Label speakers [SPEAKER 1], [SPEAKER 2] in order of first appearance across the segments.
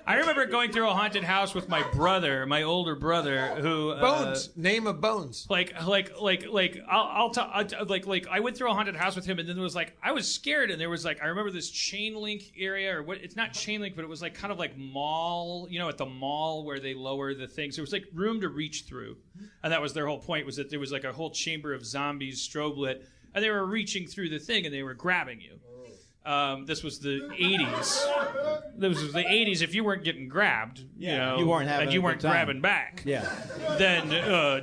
[SPEAKER 1] I remember going through a haunted house with my brother, my older brother, who
[SPEAKER 2] Bones. Name of Bones.
[SPEAKER 1] I went through a haunted house with him, and then there was like I was scared, and there was like I remember this chain link area, or what? It's not chain link, but it was like kind of like mall, at the mall where they lower the things. There was like room to reach through, and that was their whole point, was that there was like a whole chamber of zombies, strobe lit, and they were reaching through the thing, and they were grabbing you. This was the 80s. This was the 80s. If you weren't getting grabbed, you weren't having and you weren't grabbing back, then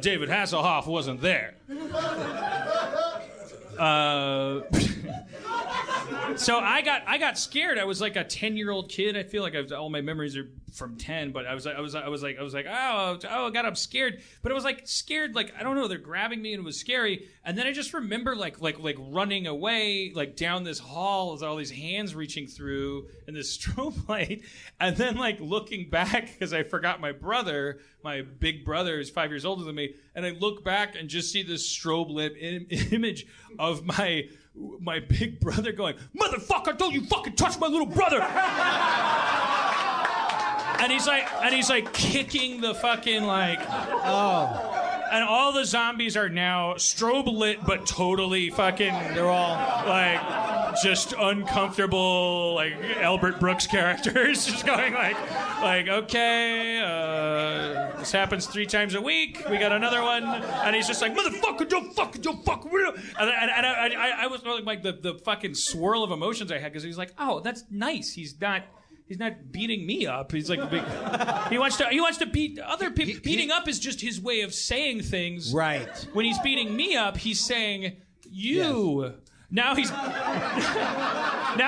[SPEAKER 1] David Hasselhoff wasn't there. So I got scared. I was like a 10-year-old kid. I feel like all my memories are from 10, but I was like, oh, God, I'm scared. But I was like scared, like I don't know, they're grabbing me, and it was scary. And then I just remember like running away, like down this hall with all these hands reaching through and this strobe light, and then like looking back because I forgot my brother, my big brother, who's 5 years older than me, and I look back and just see this strobe lit image of my big brother going, "Motherfucker, don't you fucking touch my little brother!" and he's like kicking the fucking like, and all the zombies are now strobe lit, but totally fucking, they're all like just uncomfortable, like Albert Brooks characters, just going like okay, this happens 3 times a week. We got another one, and he's just like, "Motherfucker, don't fuck. And I was like the fucking swirl of emotions I had, because he was like, "Oh, that's nice. He's not beating me up. He's like, he wants to beat other people. Beating up is just his way of saying things.
[SPEAKER 3] Right.
[SPEAKER 1] When he's beating me up, he's saying you." Yes. Now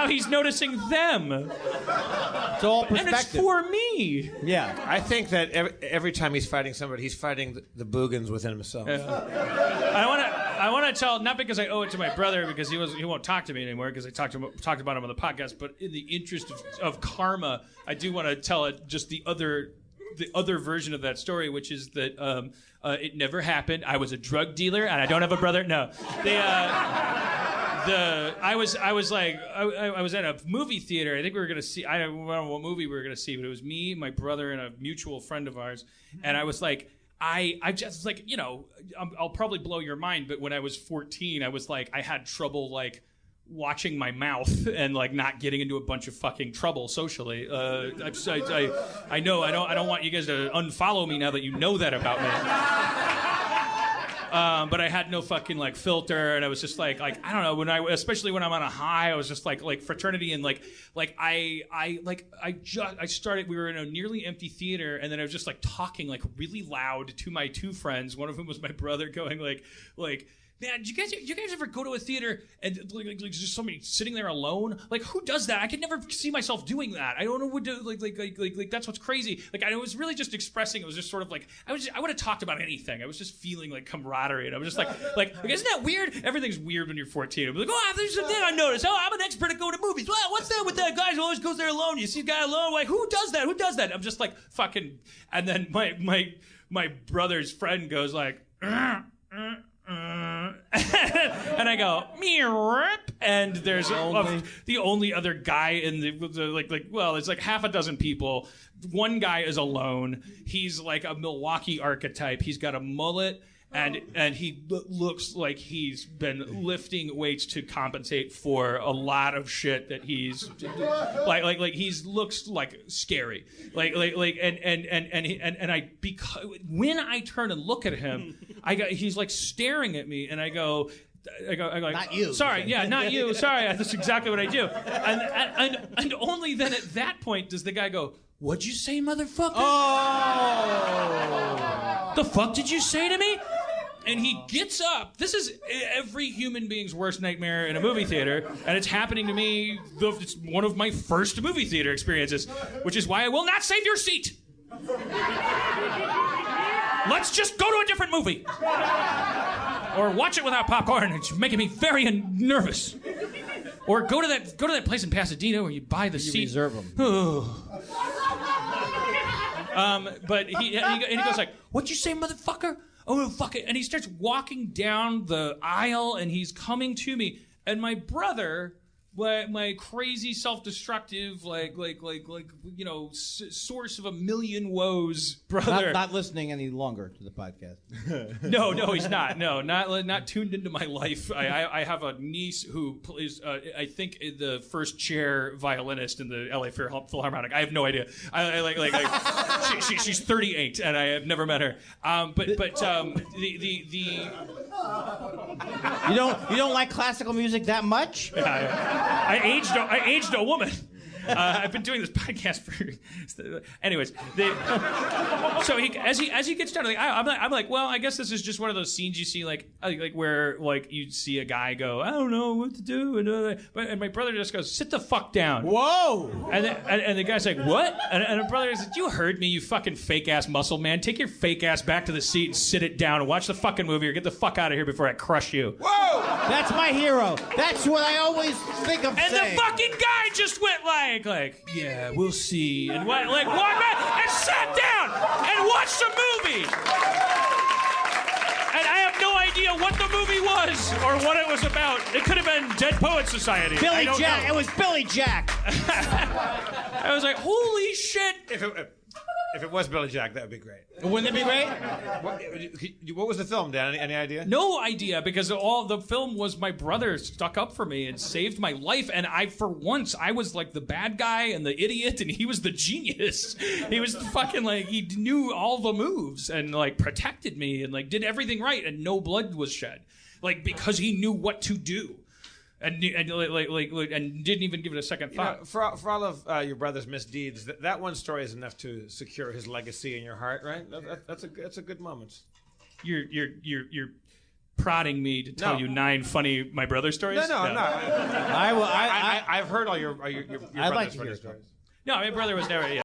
[SPEAKER 1] he's noticing them.
[SPEAKER 3] It's all perspective.
[SPEAKER 1] And it's for me.
[SPEAKER 2] Yeah. I think that every time he's fighting somebody, he's fighting the boogans within himself.
[SPEAKER 1] I want to tell, not because I owe it to my brother, because he won't talk to me anymore, because I talked about him on the podcast, but in the interest of karma, I do want to tell just the other version of that story, which is that it never happened. I was a drug dealer, and I don't have a brother. No. I was at a movie theater. I think we were going to see, I don't know what movie we were going to see, but it was me, my brother, and a mutual friend of ours. And I was like, I just like, I'll probably blow your mind, but when I was 14, I was like, I had trouble like watching my mouth and like not getting into a bunch of fucking trouble socially. I know I don't want you guys to unfollow me now that you know that about me. But I had no fucking like filter, and I was just like I don't know, especially when I'm on a high, I was just like fraternity, and I started, we were in a nearly empty theater, and then I was just like talking like really loud to my 2 friends, one of whom was my brother, going like man, do you guys ever go to a theater and like just somebody sitting there alone? Like, who does that? I could never see myself doing that. I don't know what to like that's what's crazy. Like, I was really just expressing. It was just sort of like I would have talked about anything. I was just feeling like camaraderie, and I was just like isn't that weird? Everything's weird when you're 14. I'm like, oh, there's a thing I noticed. Oh, I'm an expert at going to movies. Well, what's that with that guy who always goes there alone? You see a guy alone, like, who does that? Who does that? I'm just like fucking. And then my brother's friend goes like. And I go meow, and there's the only other guy in the well, it's like half a dozen people. One guy is alone. He's like a Milwaukee archetype. He's got a mullet, and he looks like he's been lifting weights to compensate for a lot of shit that he's like he's looks like scary, when I turn and look at him, he's like staring at me, and I go
[SPEAKER 3] not you.
[SPEAKER 1] Sorry, yeah, not you. Sorry, that's exactly what I do. And only then at that point does the guy go, "What'd you say, motherfucker? Oh, the fuck did you say to me?" And he gets up. This is every human being's worst nightmare in a movie theater, and it's happening to me. It's one of my first movie theater experiences, which is why I will not save your seat. Let's just go to a different movie. Or watch it without popcorn. It's making me very nervous. Or go to that place in Pasadena where you buy the seat.
[SPEAKER 3] You reserve them.
[SPEAKER 1] But he goes like, "What'd you say, motherfucker? Oh, fuck it." And he starts walking down the aisle, and he's coming to me. And my brother, my crazy self-destructive source of a million woes brother.
[SPEAKER 3] Not listening any longer to the podcast.
[SPEAKER 1] No, he's not. No, not tuned into my life. I have a niece who plays I think the first chair violinist in the LA Philharmonic. I have no idea. She's 38 and I have never met her.
[SPEAKER 3] You don't like classical music that much?
[SPEAKER 1] I aged a woman. I've been doing this podcast for. Anyways, so as he gets done, I'm like, well, I guess this is just one of those scenes you see, like where you see a guy go, I don't know what to do, and my brother just goes, sit the fuck down.
[SPEAKER 3] Whoa!
[SPEAKER 1] And the guy's like, what? And my brother says, you heard me, you fucking fake ass muscle man. Take your fake ass back to the seat and sit it down and watch the fucking movie or get the fuck out of here before I crush you.
[SPEAKER 3] Whoa! That's my hero. That's what I always think of.
[SPEAKER 1] And
[SPEAKER 3] saying.
[SPEAKER 1] The fucking guy just went yeah, we'll see, and walked back and sat down and watched the movie. And I have no idea what the movie was or what it was about. It could have been Dead Poets Society.
[SPEAKER 3] Billy Jack. It was Billy Jack.
[SPEAKER 1] I was like, holy shit.
[SPEAKER 2] If it was Billy Jack, that would be great.
[SPEAKER 3] Wouldn't it be great?
[SPEAKER 2] What was the film, Dan? Any idea?
[SPEAKER 1] No idea, because all the film was my brother stuck up for me and saved my life, and for once, I was like the bad guy and the idiot, and he was the genius. He was fucking he knew all the moves and protected me and did everything right, and no blood was shed, because he knew what to do. And didn't even give it a second thought.
[SPEAKER 2] For all of your brother's misdeeds, that one story is enough to secure his legacy in your heart, right? That's a good moment.
[SPEAKER 1] You're prodding me to tell you 9 funny my brother stories.
[SPEAKER 2] No, I'm not. I've heard all your
[SPEAKER 3] I'd like
[SPEAKER 2] brother's
[SPEAKER 3] to
[SPEAKER 2] funny
[SPEAKER 3] hear
[SPEAKER 2] stories.
[SPEAKER 1] No, my brother was never. Yeah.